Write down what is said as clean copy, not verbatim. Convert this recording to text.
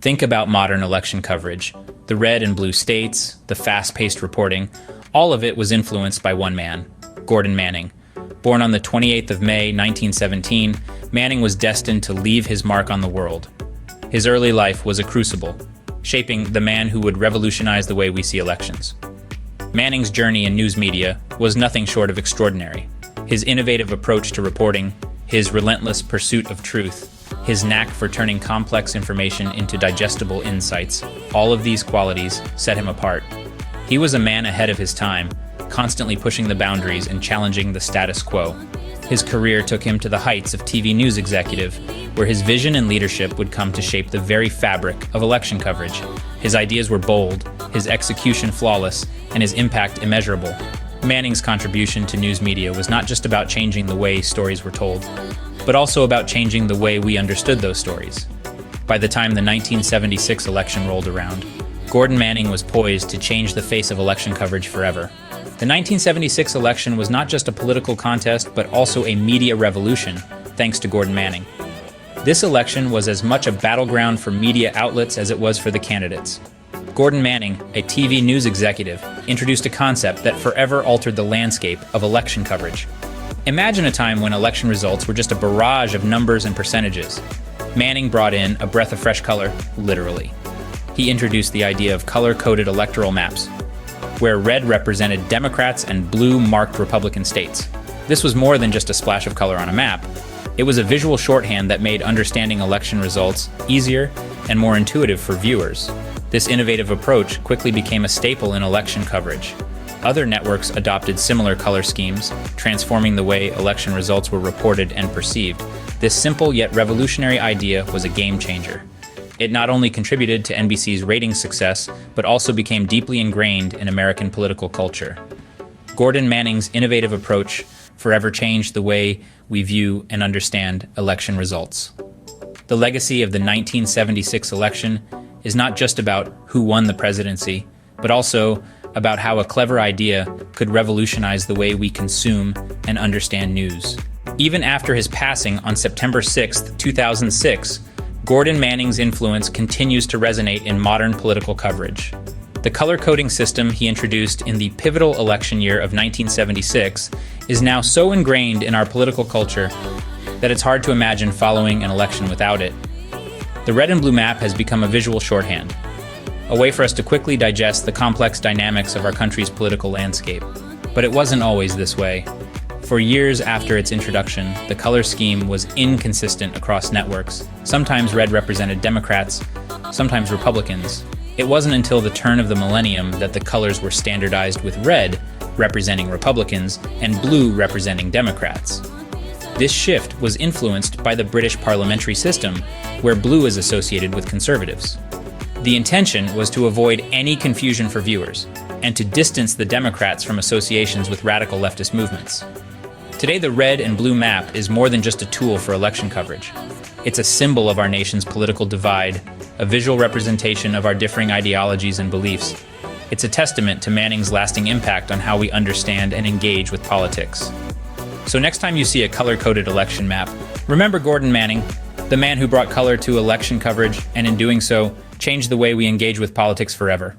Think about modern election coverage. The red and blue states, the fast-paced reporting, all of it was influenced by one man, Gordon Manning. Born on the 28th of May, 1917, Manning was destined to leave his mark on the world. His early life was a crucible, shaping the man who would revolutionize the way we see elections. Manning's journey in news media was nothing short of extraordinary. His innovative approach to reporting, his relentless pursuit of truth, his knack for turning complex information into digestible insights, all of these qualities set him apart. He was a man ahead of his time, constantly pushing the boundaries and challenging the status quo. His career took him to the heights of TV news executive, where his vision and leadership would come to shape the very fabric of election coverage. His ideas were bold, his execution flawless, and his impact immeasurable. Manning's contribution to news media was not just about changing the way stories were told, but also about changing the way we understood those stories. By the time the 1976 election rolled around, Gordon Manning was poised to change the face of election coverage forever. The 1976 election was not just a political contest, but also a media revolution, thanks to Gordon Manning. This election was as much a battleground for media outlets as it was for the candidates. Gordon Manning, a TV news executive, introduced a concept that forever altered the landscape of election coverage. Imagine a time when election results were just a barrage of numbers and percentages. Manning brought in a breath of fresh color, literally. He introduced the idea of color-coded electoral maps, where red represented Democrats and blue marked Republican states. This was more than just a splash of color on a map. It was a visual shorthand that made understanding election results easier and more intuitive for viewers. This innovative approach quickly became a staple in election coverage. Other networks adopted similar color schemes, transforming the way election results were reported and perceived. This simple yet revolutionary idea was a game changer. It not only contributed to NBC's ratings success, but also became deeply ingrained in American political culture. Gordon Manning's innovative approach forever changed the way we view and understand election results. The legacy of the 1976 election is not just about who won the presidency, but also about how a clever idea could revolutionize the way we consume and understand news. Even after his passing on September 6, 2006, Gordon Manning's influence continues to resonate in modern political coverage. The color coding system he introduced in the pivotal election year of 1976 is now so ingrained in our political culture that it's hard to imagine following an election without it. The red and blue map has become a visual shorthand, a way for us to quickly digest the complex dynamics of our country's political landscape. But it wasn't always this way. For years after its introduction, the color scheme was inconsistent across networks. Sometimes red represented Democrats, sometimes Republicans. It wasn't until the turn of the millennium that the colors were standardized with red representing Republicans and blue representing Democrats. This shift was influenced by the British parliamentary system, where blue is associated with conservatives. The intention was to avoid any confusion for viewers, and to distance the Democrats from associations with radical leftist movements. Today, the red and blue map is more than just a tool for election coverage. It's a symbol of our nation's political divide, a visual representation of our differing ideologies and beliefs. It's a testament to Manning's lasting impact on how we understand and engage with politics. So next time you see a color-coded election map, remember Gordon Manning, the man who brought color to election coverage, and in doing so, changed the way we engage with politics forever.